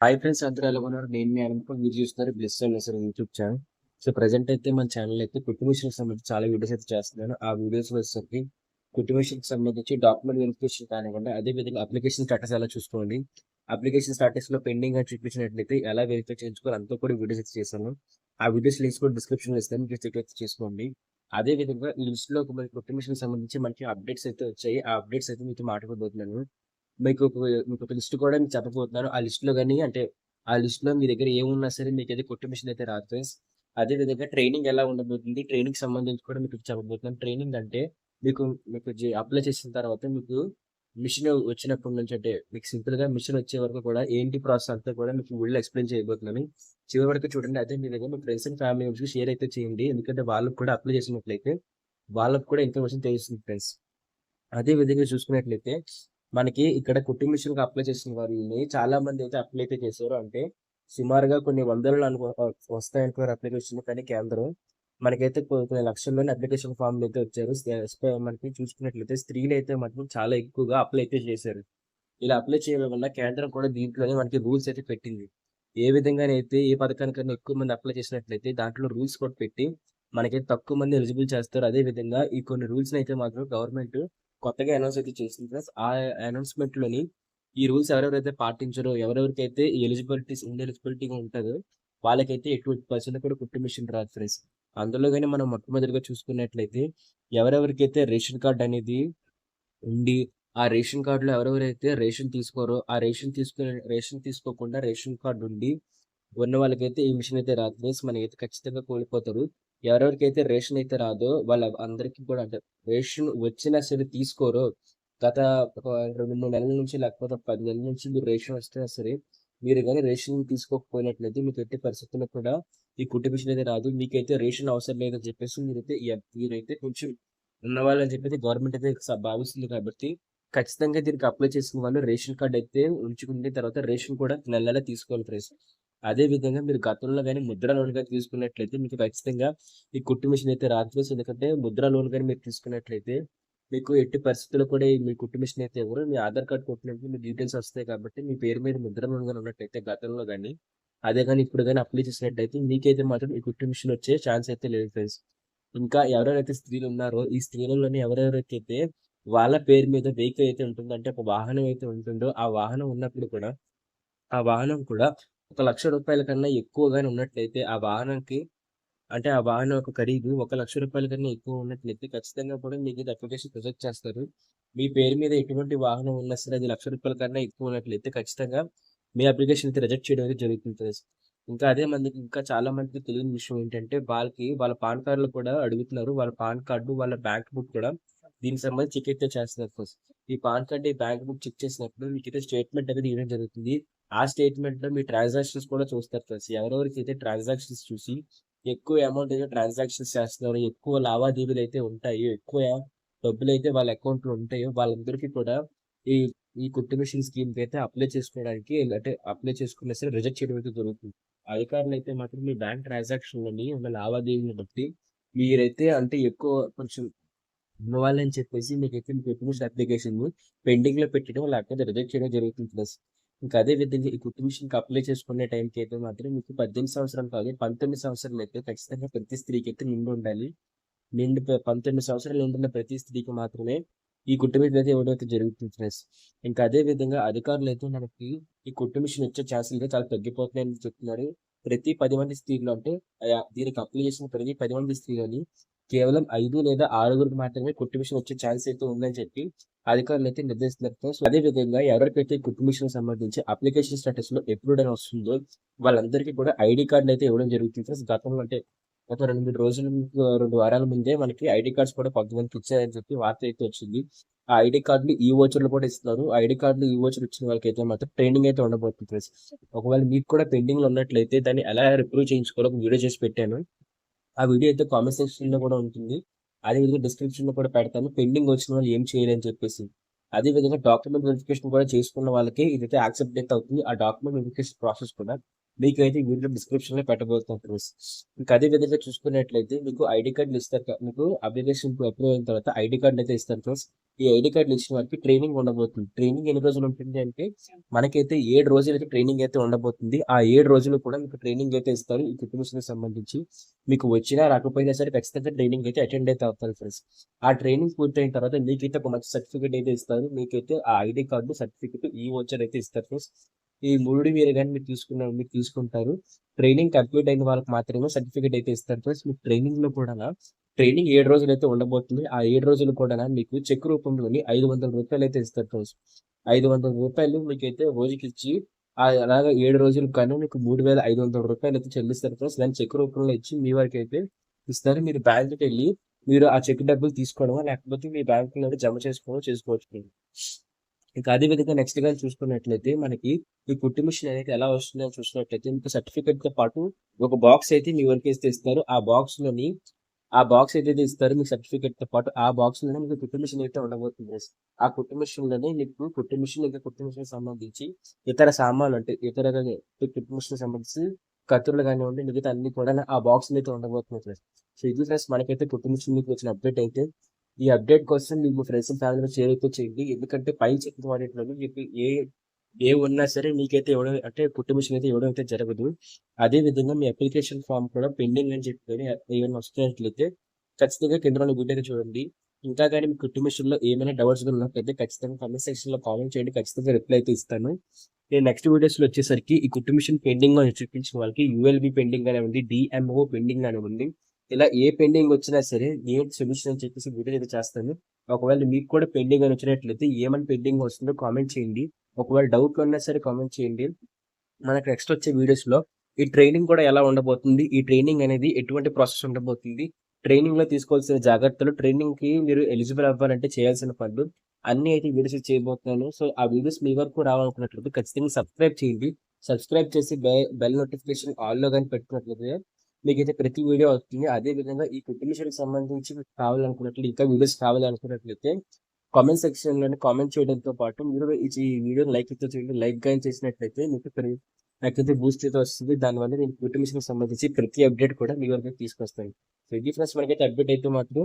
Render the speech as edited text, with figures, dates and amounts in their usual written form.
Hi friends, అందరూ ఎలా ఉన్నారు? నేను మీ అనుకో మీరు చూస్తున్నారు bless sir YouTube channel. So present అయితే మన ఛానల్ అయితే కుట్టు మిషన్కి సంబంధించి చాలా వీడియోస్ అయితే చేస్తున్నాను. ఆ వీడియోస్ వచ్చేసరికి కుట్టు మిషన్కి సంబంధించి డాక్యుమెంట్ వెరిఫికేషన్ కానివ్వండి, అదే విధంగా అప్లికేషన్ స్టాటస్ ఎలా చూసుకోండి, అప్లికేషన్ స్టాటస్ లో పెండింగ్ అని చూపించినట్లయితే ఎలా వెరిఫై చేయించుకోవాలి అంతా కూడా వీడియోస్ అయితే చేశాను. ఆ వీడియోస్ లింక్స్ కూడా డిస్క్రిప్షన్ లో ఇస్తాను, మీరు చెక్ అయితే చేసుకోండి. అదే విధంగా ఈ లిస్ట్ లో కుట్టు మిషన్ సంబంధించి మనకి అప్డేట్స్ అయితే వచ్చాయి. ఆ అప్డేట్స్ అయితే మీతో మాట్లాడబోతున్నాను. మీకొక లిస్ట్ కూడా మీకు చెప్పబోతున్నాను. ఆ లిస్ట్‌లో గాని అంటే, ఆ లిస్ట్‌లో మీ దగ్గర ఏమున్నా సరే మీకైతే కుట్టు మిషన్ అయితే రాదు ఫ్రెండ్స్. అదే విధంగా ట్రైనింగ్ ఎలా ఉండబోతుంది, ట్రైనింగ్‌కి సంబంధించి కూడా మీకు చెప్పబోతున్నాను. ట్రైనింగ్ అంటే మీకు మీకు అప్లై చేసిన తర్వాత మీకు మిషన్ వచ్చినప్పటి నుంచి అంటే మీకు సింపుల్‌గా మిషన్ వచ్చే వరకు కూడా ఏంటి ప్రాసెస్ అంతా కూడా మీకు వీడియోలో ఎక్స్‌ప్లెయిన్ చేయబోతున్నాను. చివరి వరకు చూడండి. అదే విధంగా మీ ఫ్రెండ్స్ అండ్ ఫ్యామిలీ మెంబర్స్‌కి షేర్ అయితే చేయండి. ఎందుకంటే వాళ్ళకి కూడా అప్లై చేసినట్లయితే వాళ్ళకి కూడా ఇన్ఫర్మేషన్ తెలుస్తుంది ఫ్రెండ్స్. అదే విధంగా చూసుకున్నట్లయితే మనకి ఇక్కడ కుట్టు మిషన్‌కి అప్లై చేసిన వారిని చాలా మంది అయితే అప్లై అయితే చేశారు. అంటే సుమారుగా కొన్ని వందలలో వస్తాయనుకున్నారు అప్లికేషన్‌లు. కానీ కేంద్రం మనకైతే కొన్ని లక్షల్లోనే అప్లికేషన్ ఫామ్‌లు అయితే వచ్చారు. మనకి చూసుకున్నట్లయితే స్త్రీలైతే మాత్రం చాలా ఎక్కువగా అప్లై అయితే చేశారు. ఇలా అప్లై చేయడం వల్ల కేంద్రం కూడా దీంట్లోనే మనకి రూల్స్ అయితే పెట్టింది. ఏ విధంగానైతే ఏ పథకానికన్నా ఎక్కువ మంది అప్లై చేసినట్లయితే దాంట్లో రూల్స్ కూడా పెట్టి మనకైతే తక్కువ మంది ఎలిజిబుల్ చేస్తారు. అదే విధంగా ఈ కొన్ని రూల్స్‌ని అయితే మాత్రం గవర్నమెంట్ కొత్తగా అనౌన్స్ అయితే చేసింది ఫ్రెండ్స్. ఆ అనౌన్స్‌మెంట్‌లోని ఈ రూల్స్ ఎవరెవరైతే పాటించరో, ఎవరెవరికైతే ఈ ఇన్‌ఎలిజిబిలిటీగా ఉంటదో వాళ్ళకైతే ఎటువంటి పర్సెంట్ కూడా కుట్టు మిషన్ రాదు ఫ్రెండ్స్. అందులో గాని మనం మొట్టమొదటిగా చూసుకున్నట్లయితే ఎవరెవరికైతే రేషన్ కార్డ్ అనేది ఉండి, ఆ రేషన్ కార్డ్‌లో ఎవరెవరైతే రేషన్ తీసుకోరో, ఆ రేషన్ తీసుకోకుండా రేషన్ కార్డ్ ఉండి ఉన్న వాళ్ళకైతే ఈ మిషన్ అయితే రాదు ఫ్రెండ్స్. మనకైతే ఖచ్చితంగా కోల్పోతారు. ఎవరెవరికైతే రేషన్ అయితే రాదో వాళ్ళ అందరికీ కూడా అంటే రేషన్ వచ్చినా సరే తీసుకోరో, గత ఒక 2, 3 నెలల నుంచి లేకపోతే 10 నెలల నుంచి మీరు రేషన్ వచ్చినా సరే, మీరు గాని రేషన్ తీసుకోకపోయినట్లయితే మీకు ఎట్టి పరిస్థితుల్లో కూడా ఈ కుట్టు మిషన్ అయితే రాదు. మీకైతే రేషన్ అవసరం లేదని చెప్పేసి మీరైతే కొంచెం ఉన్నవాళ్ళని చెప్పేసి గవర్నమెంట్ అయితే భావిస్తుంది కాబట్టి ఖచ్చితంగా దీనికి అప్లై చేసిన వాళ్ళు రేషన్ కార్డ్ అయితే ఉంచుకున్న తర్వాత రేషన్ కూడా నెల నెలా తీసుకోవాలి ఫ్రెండ్స్. అదే విధంగా మీరు గతంలో గాని ముద్ర లోన్ గాని తీసుకున్నట్లయితే మీకు ఖచ్చితంగా ఈ కుట్టు మిషన్ అయితే రాదు ఫ్రెండ్స్. ఎందుకంటే ముద్ర లోన్ గాని మీరు తీసుకున్నట్లయితే మీకు ఎట్టి పరిస్థితుల్లో కూడా మీ కుట్టు మిషన్ అయితే ఇవ్వరు. మీ ఆధార్ కార్డ్ కొట్టినప్పుడు మీ డీటెయిల్స్ వస్తాయి కాబట్టి మీ పేరు మీద ముద్ర లోన్ గాని ఉన్నట్టయితే గతంలో గాని, అదే గాని ఇప్పుడు గాని అప్లై చేసినట్టయితే మీకైతే మాత్రం ఈ కుట్టు మిషన్ వచ్చే ఛాన్స్ అయితే లేదు ఫ్రెండ్స్. ఇంకా ఎవరెవరైతే స్త్రీలున్నారో, ఈ స్త్రీలలోని ఎవరెవరికైతే వాళ్ళ పేరు మీద వెహికల్ అయితే ఉంటుందో, అంటే ఒక వాహనం అయితే ఉంటుందో, ఆ వాహనం ఉన్నప్పుడు కూడా, ఆ వాహనం కూడా ఒక రూ. 1,00,000 కన్నా ఎక్కువ గాని ఉన్నట్లయితే, ఆ వాహనంకి అంటే ఆ వాహనం యొక్క ఖరీదు ఒక రూ. 1,00,000 కన్నా ఎక్కువ ఉన్నట్లయితే ఖచ్చితంగా కూడా మీకైతే అప్లికేషన్ రిజెక్ట్ చేస్తారు. మీ పేరు మీద ఎటువంటి వాహనం ఉన్నా సరే అది రూ. 1,00,000 కన్నా ఎక్కువ ఉన్నట్లయితే ఖచ్చితంగా మీ అప్లికేషన్ అయితే రిజెక్ట్ చేయడం అయితే జరుగుతుంది ఫ్రెండ్స్. ఇంకా అదే మందికి ఇంకా చాలా మందికి తెలియని విషయం ఏంటంటే వాళ్ళకి వాళ్ళ పాన్ కార్డ్‌లు కూడా అడుగుతున్నారు. వాళ్ళ పాన్ కార్డు, వాళ్ళ బ్యాంక్ బుక్ కూడా దీనికి సంబంధించి చెక్ అయితే చేస్తున్నారు ఫ్రెండ్స్. ఈ పాన్ కార్డ్, ఈ బ్యాంక్ బుక్ చెక్ చేసినప్పుడు మీకైతే స్టేట్‌మెంట్ అనేది ఇవ్వడం జరుగుతుంది. ఆ స్టేట్‌మెంట్‌లో మీ ట్రాన్సాక్షన్స్ కూడా చూస్తారు ఫ్రెండ్స్. ఎవరెవరికైతే ట్రాన్సాక్షన్స్ చూసి ఎక్కువ అమౌంట్ అయితే ట్రాన్సాక్షన్స్ చేస్తున్నారో, ఎక్కువ లావాదేవీలైతే ఉంటాయో, ఎక్కువ డబ్బులైతే వాళ్ళ అకౌంట్‌లో ఉంటాయో వాళ్ళందరికీ కూడా ఈ ఈ కుట్టు మిషన్ స్కీమ్‌కైతే అప్లై చేసుకోవడానికి అంటే అప్లై చేసుకున్నా సరే రిజెక్ట్ చేయడం అయితే జరుగుతుంది. అధికారులైతే మాత్రం మీ బ్యాంక్ ట్రాన్సాక్షన్‌లని ఉన్న లావాదేవీలను బట్టి మీరైతే అంటే ఎక్కువ కొంచెం ఉన్నవాళ్ళని చెప్పేసి మీకైతే మీ కుట్టు మిషన్ అప్లికేషన్‌ని పెండింగ్‌లో పెట్టడం లేకపోతే రిజెక్ట్ చేయడం జరుగుతుంది ప్లస్. ఇంకా అదే విధంగా ఈ కుట్టు మిషన్‌కి అప్లై చేసుకునే టైంకి అయితే మాత్రం మీకు 18 సంవత్సరాలు కాదు, 19 సంవత్సరాలైతే ఖచ్చితంగా ప్రతి స్త్రీకైతే నిండి ఉండాలి. 19 సంవత్సరాలు నిండిన ప్రతి స్త్రీకి మాత్రమే ఈ కుట్టు మిషన్ అయితే ఇవ్వడం అయితే జరుగుతుంది ఫ్రెండ్స్. ఇంకా అదే విధంగా అధికారులైతే మనకి ఈ కుట్టు మిషన్ వచ్చే ఛాన్సులు అయితే చాలా తగ్గిపోతున్నాయని చెప్తున్నారు. ప్రతి 10 మంది స్త్రీలు అంటే దీనికి అప్లై చేసిన ప్రతి 10 మంది స్త్రీలని కేవలం 5 లేదా 6 మాత్రమే కుట్టు మిషన్ వచ్చే ఛాన్స్ అయితే ఉందని చెప్పి అధికారులు అయితే నిర్దేశిస్తున్నారు ఫ్రెండ్స్. అదే విధంగా ఎవరికైతే కుట్టు మిషన్ సంబంధించి అప్లికేషన్ స్టేటస్‌లో ఎప్రూవ్డ్ అని వస్తుందో వాళ్ళందరికీ కూడా ఐడీ కార్డ్‌లు అయితే ఇవ్వడం జరుగుతుంది ఫ్రెండ్స్. గతంలో అంటే గత 2, 3 రోజులు 2 వారాల ముందే మనకి ఐడీ కార్డ్స్ కూడా కొంతమందికి ఇచ్చారని చెప్పి వార్త అయితే వచ్చింది. ఆ ఐడీ కార్డులు, ఈ వోచర్‌లు కూడా ఇస్తున్నారు. ఐడీ కార్డులు, ఈ వోచర్ ఇచ్చిన వాళ్ళకైతే మాత్రం ట్రైనింగ్ అయితే ఉండబోతుంది ఫ్రెండ్స్. ఒకవేళ మీకు కూడా పెండింగ్‌లో ఉన్నట్లయితే దాన్ని ఎలా రిప్రూవ్ చేయించుకోవాలో ఒక వీడియో చేసి పెట్టాను. ఆ వీడియో అయితే కామెంట్ సెక్షన్‌లో కూడా ఉంటుంది. అదే విధంగా డిస్క్రిప్షన్‌లో కూడా పెడతాను. పెండింగ్ వచ్చిన వాళ్ళు ఏం చేయాలి అని చెప్పేసి. అదే విధంగా డాక్యుమెంట్ వెరిఫికేషన్ కూడా చేసుకున్న వాళ్ళకి ఇదైతే యాక్సెప్ట్ అయితే అవుతుంది. ఆ డాక్యుమెంట్ వెరిఫికేషన్ ప్రాసెస్ కూడా మీకైతే ఈ వీడియో డిస్క్రిప్షన్‌లో పెట్టబోతున్నాను ఫ్రెండ్స్. ఇంకా అదే విధంగా చూసుకున్నట్లయితే మీకు ఐడీ కార్డ్‌లు ఇస్తారు. మీకు అప్లికేషన్ అప్రూవ్ అయిన తర్వాత ఐడీ కార్డ్ అయితే ఇస్తారు ఫ్రెండ్స్. ఈ ఐడి కార్డులు ఇచ్చిన వారికి ట్రైనింగ్ ఉండబోతుంది. ట్రైనింగ్ ఎన్ని రోజులు ఉంటుంది అంటే మనకైతే 7 రోజులైతే ట్రైనింగ్ అయితే ఉండబోతుంది. ఆ 7 రోజులు కూడా మీకు ట్రైనింగ్ అయితే ఇస్తారు. ఈ కుట్టు మిషన్‌కి సంబంధించి. మీకు వచ్చినా రాకపోయినా సరే ఖచ్చితంగా ట్రైనింగ్ అయితే అటెండ్ అయితే అవుతారు ఫ్రెండ్స్. ఆ ట్రైనింగ్ పూర్తయిన తర్వాత మీకైతే ఒక మంచి సర్టిఫికేట్ అయితే ఇస్తారు. మీకైతే ఆ ఐడి కార్డు, సర్టిఫికేట్, ఈ వోచర్ అయితే ఇస్తారు ఫ్రెండ్స్. ఈ 3 మీరు గాని మీరు తీసుకుంటారు. ట్రైనింగ్ కంప్లీట్ అయిన వాళ్ళకి మాత్రమే సర్టిఫికేట్ అయితే ఇస్తారు ఫ్రెండ్స్. మీకు ట్రైనింగ్‌లో కూడా ట్రైనింగ్ 7 రోజులైతే ఉండబోతుంది. ఆ 7 రోజులు కూడా మీకు చెక్ రూపంలోని రూ. 500 అయితే ఇస్తారు ఫ్రెండ్స్. రూ. 500 మీకైతే రోజుకిచ్చి అలాగా 7 రోజులకు గాను మీకు రూ. 3,500 అయితే చెల్లిస్తారు ఫ్రెండ్స్. దాన్ని చెక్ రూపంలో ఇచ్చి మీ వరకైతే ఇస్తారు. మీరు బ్యాంక్‌కెళ్ళి మీరు ఆ చెక్ డబ్బులు తీసుకోవడమో, లేకపోతే మీ బ్యాంకులోనే జమ చేసుకోవచ్చు ఫ్రెండ్స్. ఇంకా అదే విధంగా నెక్స్ట్ గాని చూసుకున్నట్లయితే మనకి ఈ కుట్టు మిషన్ అనేది ఎలా వస్తుందని చూసినట్లయితే మీకు సర్టిఫికేట్‌తో పాటు ఒక బాక్స్ అయితే మీ వరకైతే ఇస్తారు. ఆ బాక్స్ ఏదైతే ఇస్తారో మీకు సర్టిఫికేట్‌తో పాటు ఆ బాక్స్‌లోనే మీకు కుట్టు మిషన్ అయితే ఉండబోతుంది ఫ్రెండ్స్. ఆ కుట్టు మిషన్‌లోనే మీకు కుట్టు మిషన్ ఇంకా కుట్టు మిషన్‌కి సంబంధించి ఇతర సామాన్లు అంటే కుట్టు మిషన్‌కి సంబంధించి కత్తులు కానివ్వండి, మిగతా అన్ని కూడా ఆ బాక్స్‌లో అయితే ఉండబోతున్నాయి ఫ్రెండ్స్. సో ఇది ఫ్రెండ్స్ మనకైతే కుట్టు మిషన్ మీకు వచ్చిన అప్డేట్ అయితే. ఈ అప్డేట్ కోసం మీకు మీ ఫ్రెండ్స్ అండ్ ఫ్యామిలీతో షేర్ అయితే చేయండి. ఎందుకంటే పైన చెప్పిన వాటిలోని మీకు ఉన్నా సరే మీకైతే ఇవ్వడం అంటే కుట్టు మిషన్ అయితే ఇవ్వడం అయితే జరగదు. అదే విధంగా మీ అప్లికేషన్ ఫార్మ్ కూడా పెండింగ్ అని చెప్పి ఏమైనా వస్తున్నట్లయితే ఖచ్చితంగా కింద ఉన్న వీడియోని చూడండి. ఇంకా గాని మీ కుట్టు మిషన్‌లో ఏమైనా డౌట్స్ ఉన్నట్లయితే ఖచ్చితంగా కామెంట్ సెక్షన్‌లో కామెంట్ చేయండి. ఖచ్చితంగా రిప్లై అయితే ఇస్తాను. నేను నెక్స్ట్ వీడియోస్‌లో వచ్చేసరికి ఈ కుట్టు మిషన్ పెండింగ్ అని చూపించిన వాళ్ళకి యూఎల్‌బీ పెండింగ్ అనే ఉంది. డీఎంఓ పెండింగ్ అని ఉంది. ఇలా ఏ పెండింగ్ వచ్చినా సరే ఏంటి సొల్యూషన్ అని చెప్పేసి వీడియో అయితే చేస్తాను. ఒకవేళ మీకు కూడా పెండింగ్ అని వచ్చినట్లయితే ఏమని పెండింగ్ వస్తుందో కామెంట్ చేయండి. ఒకవేళ డౌట్లు ఉన్నా సరే కామెంట్ చేయండి. మనకు నెక్స్ట్ వచ్చే వీడియోస్‌లో ఈ ట్రైనింగ్ కూడా ఎలా ఉండబోతుంది? ఈ ట్రైనింగ్ అనేది ఎటువంటి ప్రాసెస్ ఉండబోతుంది? ట్రైనింగ్‌లో తీసుకోవాల్సిన జాగ్రత్తలు, ట్రైనింగ్‌కి మీరు ఎలిజిబుల్ అవ్వాలంటే చేయాల్సిన పనులు అన్నీ అయితే వీడియోస్ చేయబోతున్నాను. సో, ఆ వీడియోస్ మీ వరకు రావాలనుకున్నట్లయితే ఖచ్చితంగా సబ్స్క్రైబ్ చేయండి. సబ్స్క్రైబ్ చేసి బెల్ నోటిఫికేషన్ ఆల్‌లో గాని పెట్టుకున్నట్లయితే మీకైతే ప్రతి వీడియో వస్తుంది. అదే విధంగా ఈ కుట్టు మిషన్‌కి సంబంధించి మీకు కావాలనుకున్నట్లు ఇంకా వీడియోస్ కావాలనుకున్నట్లయితే కామెంట్ సెక్షన్‌లోనే కామెంట్ చేయడంతో పాటు మీరు ఈ వీడియోని లైక్ అయితే చేయండి. లైక్ గాని చేసినట్లయితే నాకైతే బూస్ట్ అయితే వస్తుంది. దానివల్ల నేను కుట్టు మిషన్‌కి సంబంధించి ప్రతి అప్డేట్ కూడా మీ వరకు తీసుకొస్తాను. సో, ఇది ఫ్రెండ్స్ మనకైతే అప్డేట్ అయితే మాత్రం